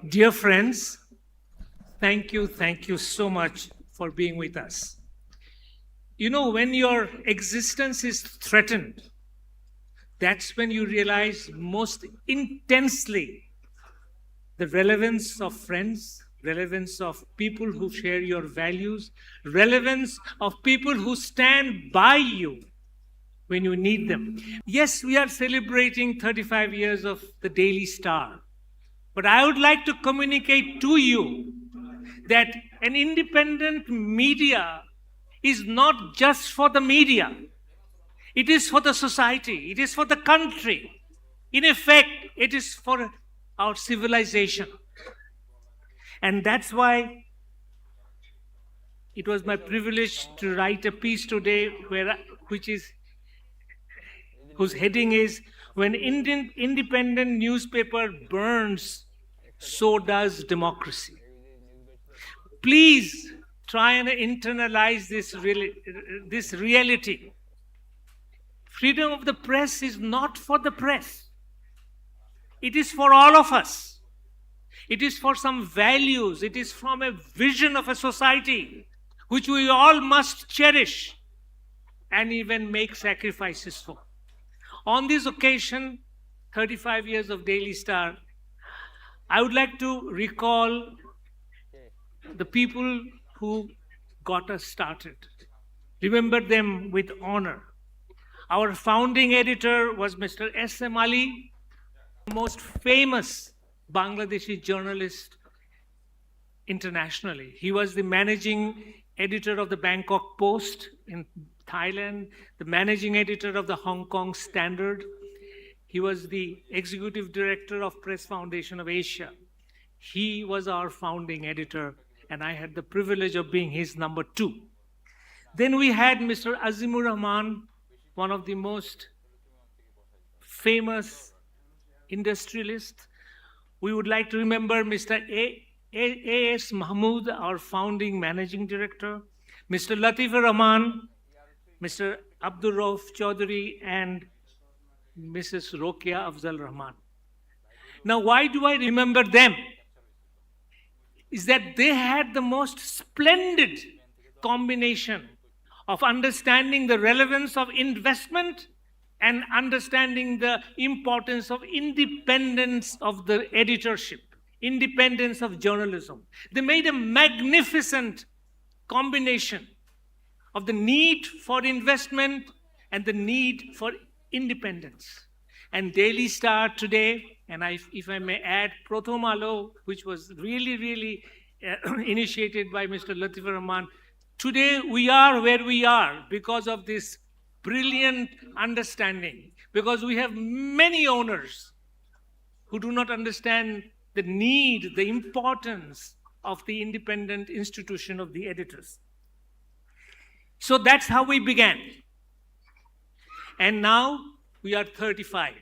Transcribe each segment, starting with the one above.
Dear friends, thank you so much for being with us. You know, when your existence is threatened, that's when you realize most intensely the relevance of friends, relevance of people who share your values, relevance of people who stand by you when you need them. Yes, we are celebrating 35 years of the Daily Star, but I would like to communicate to you that an independent media is not just for the media. It is for the society. It is for the country. In effect, it is for our civilization. And that's why it was my privilege to write a piece today whose heading is "When Indian Independent Newspaper Burns, So Does Democracy." Please try and internalize this reality. Freedom of the press is not for the press. It is for all of us. It is for some values. It is from a vision of a society which we all must cherish and even make sacrifices for. On this occasion, 35 years of Daily Star, I would like to recall the people who got us started. Remember them with honor. Our founding editor was Mr. S.M. Ali, the most famous Bangladeshi journalist internationally. He was the managing editor of the Bangkok Post in Thailand, the managing editor of the Hong Kong Standard. He was the executive director of Press Foundation of Asia. He was our founding editor, and I had the privilege of being his number 2. Then we had Mr. Azimur Rahman, one of the most famous industrialists. We would like to remember Mr. A.S. Mahmood, our founding managing director, Mr. Latifur Rahman, Mr. Abdur Rauf Chaudhary, and Mrs. Rokia Afzal Rahman. Now, why do I remember them? Is that they had the most splendid combination of understanding the relevance of investment and understanding the importance of independence of the editorship, independence of journalism. They made a magnificent combination of the need for investment and the need for independence. And Daily Star today, and if I may add, Prothom Alo, which was really initiated by Mr. Latifur Rahman, today we are where we are because of this brilliant understanding, because we have many owners who do not understand the need, the importance of the independent institution of the editors. So that's how we began. And now we are 35.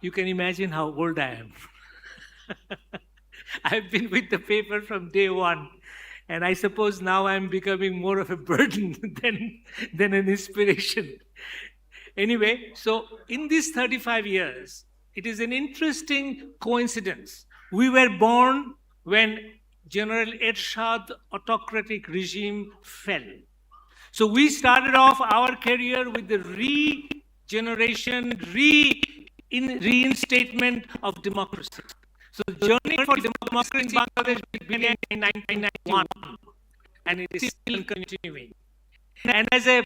You can imagine how old I am. I've been with the paper from day one. And I suppose now I'm becoming more of a burden than an inspiration. Anyway, so in these 35 years, it is an interesting coincidence. We were born when General Ershad autocratic regime fell. So we started off our career with the regeneration, reinstatement of democracy. So the journey for democracy in Bangladesh began in 1991, and it is still continuing. And as a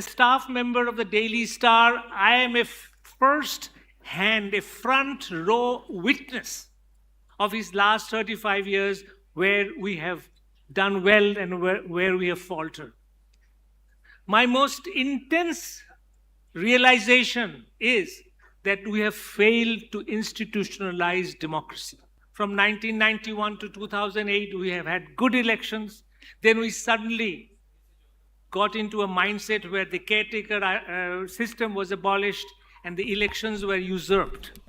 staff member of the Daily Star, I am a first-hand, a front-row witness of his last 35 years, where we have done well and where we have faltered. My most intense realization is that we have failed to institutionalize democracy. From 1991 to 2008, we have had good elections. Then we suddenly got into a mindset where the caretaker system was abolished and the elections were usurped.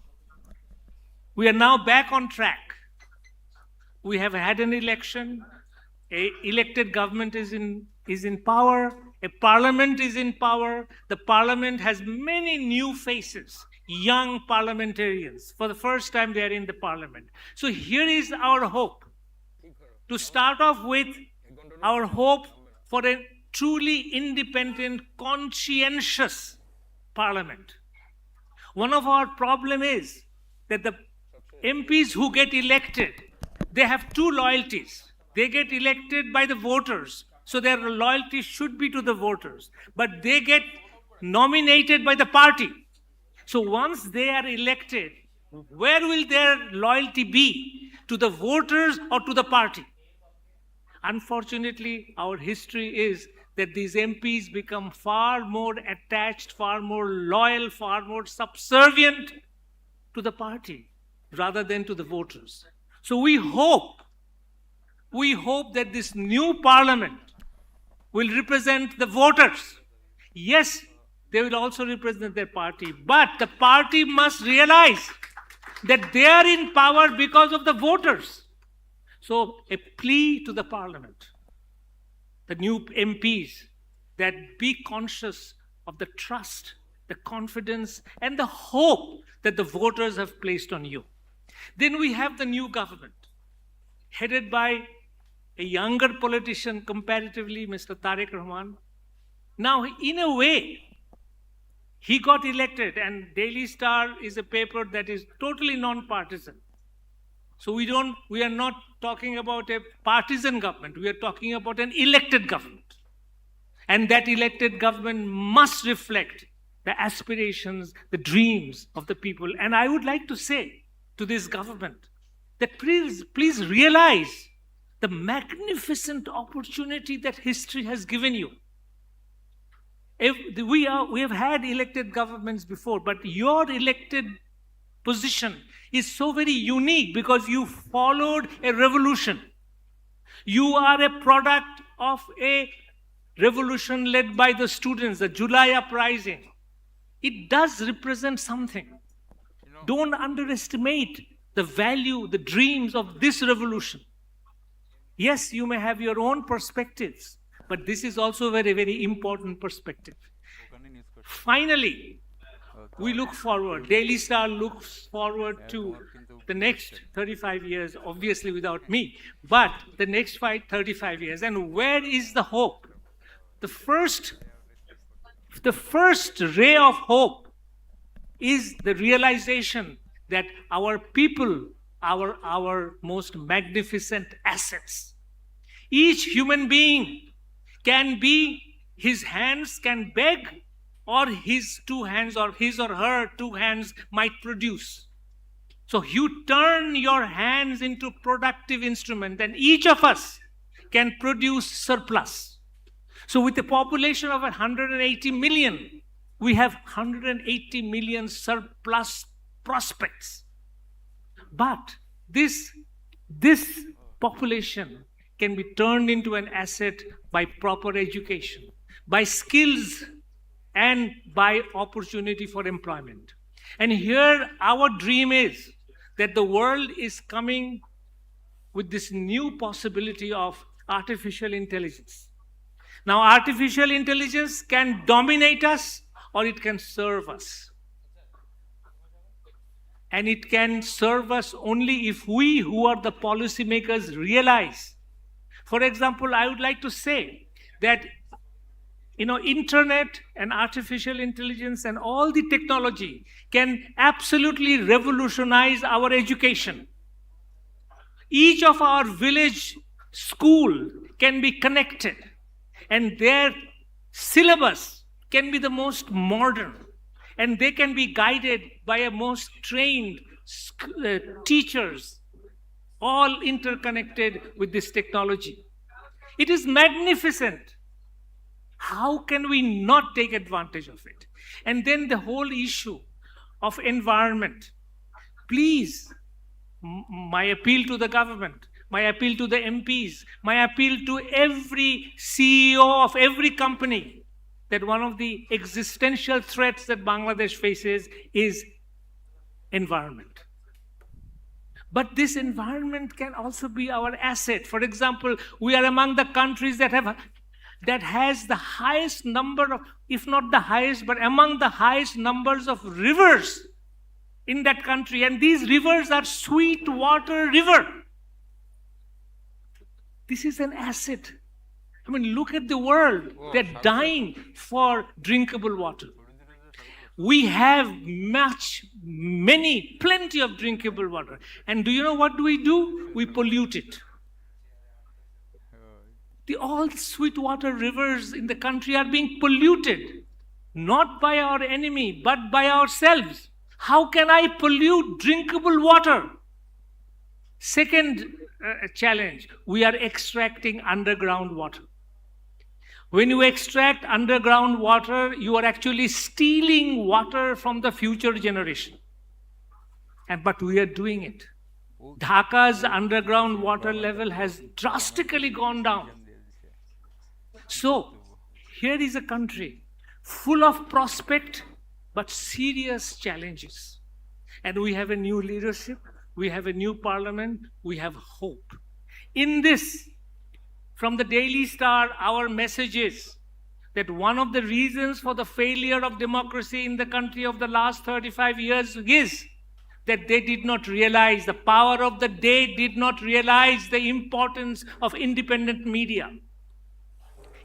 We are now back on track. We have had an election. An elected government is in power. A parliament is in power. The parliament has many new faces, young parliamentarians. For the first time, they are in the parliament. So here is our hope. To start off with, our hope for a truly independent, conscientious parliament. One of our problem is that the MPs who get elected, they have two loyalties. They get elected by the voters, so their loyalty should be to the voters. But they get nominated by the party. So once they are elected, where will their loyalty be? To the voters or to the party? Unfortunately, our history is that these MPs become far more attached, far more loyal, far more subservient to the party rather than to the voters. So we hope that this new parliament will represent the voters. Yes, they will also represent their party, but the party must realize that they are in power because of the voters. So a plea to the parliament, the new MPs, that be conscious of the trust, the confidence, and the hope that the voters have placed on you. Then we have the new government, headed by a younger politician comparatively, Mr. Tariq Rahman. Now, in a way, he got elected, and Daily Star is a paper that is totally non-partisan. So we are not talking about a partisan government. We are talking about an elected government. And that elected government must reflect the aspirations, the dreams of the people. And I would like to say to this government that please realize the magnificent opportunity that history has given you. We have had elected governments before, but your elected position is so very unique because you followed a revolution. You are a product of a revolution led by the students, the July uprising. It does represent something. Don't underestimate the value, the dreams of this revolution. Yes, you may have your own perspectives, but this is also a very, very important perspective. Finally, we look forward. Daily Star looks forward to the next 35 years, obviously without me, but the next 35 years. And where is the hope? The first ray of hope is the realization that our people are our most magnificent assets. Each human being can be, his hands can beg, or his two hands or his or her two hands might produce. So you turn your hands into productive instrument, and each of us can produce surplus. So with a population of 180 million, we have 180 million surplus prospects. But this population can be turned into an asset by proper education, by skills, and by opportunity for employment. And here our dream is that the world is coming with this new possibility of artificial intelligence. Now, artificial intelligence can dominate us or it can serve us. And it can serve us only if we, who are the policymakers, realize. For example, I would like to say that internet and artificial intelligence and all the technology can absolutely revolutionize our education. Each of our village school can be connected, and their syllabus can be the most modern, and they can be guided by a most trained teachers, all interconnected with this technology. It is magnificent. How can we not take advantage of it? And then the whole issue of environment. Please, my appeal to the government, my appeal to the MPs, my appeal to every CEO of every company, that one of the existential threats that Bangladesh faces is environment. But this environment can also be our asset. For example, we are among the countries that has the highest number of, if not the highest, but among the highest numbers of rivers in that country, and these rivers are sweet water river. This is an asset. I mean, look at the world. They're dying for drinkable water. We have plenty of drinkable water. And do you know what do? We pollute it. All sweet water rivers in the country are being polluted, not by our enemy, but by ourselves. How can I pollute drinkable water? Second challenge, we are extracting underground water. When you extract underground water, you are actually stealing water from the future generation. But we are doing it. Dhaka's underground water level has drastically gone down. So, here is a country full of prospect, but serious challenges. And we have a new leadership, we have a new parliament, we have hope. In this, from the Daily Star, our message is that one of the reasons for the failure of democracy in the country of the last 35 years is that they did not realize, the power of the day did not realize the importance of independent media.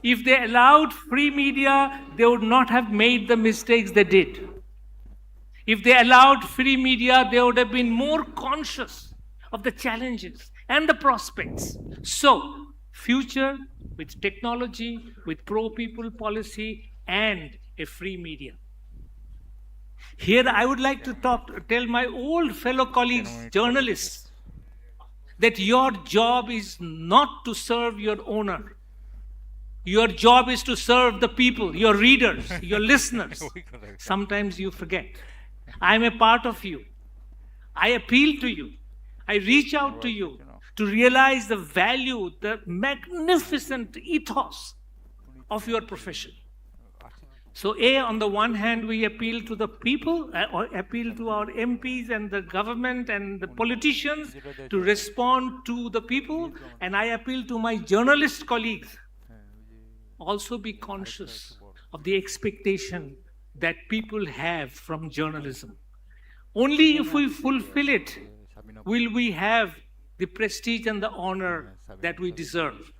If they allowed free media, they would not have made the mistakes they did. If they allowed free media, they would have been more conscious of the challenges and the prospects. So, future with technology, with pro-people policy, and a free media. Here I would like to tell my old fellow colleagues, journalists, that your job is not to serve your owner. Your job is to serve the people, your readers, your listeners. Sometimes you forget. I am a part of you. I appeal to you. I reach out to you to realize the value, the magnificent ethos of your profession. So, on the one hand, we appeal to the people, or appeal to our MPs and the government and the politicians to respond to the people, and I appeal to my journalist colleagues. Also be conscious of the expectation that people have from journalism. Only if we fulfill it will we have the prestige and the honor that we deserve.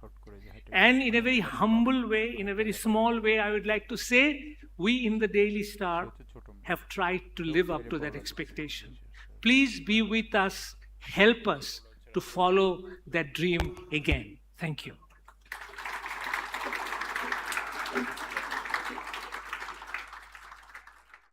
And in a very humble way, in a very small way, I would like to say, we in the Daily Star have tried to live up to that expectation. Please be with us, help us to follow that dream again. Thank you.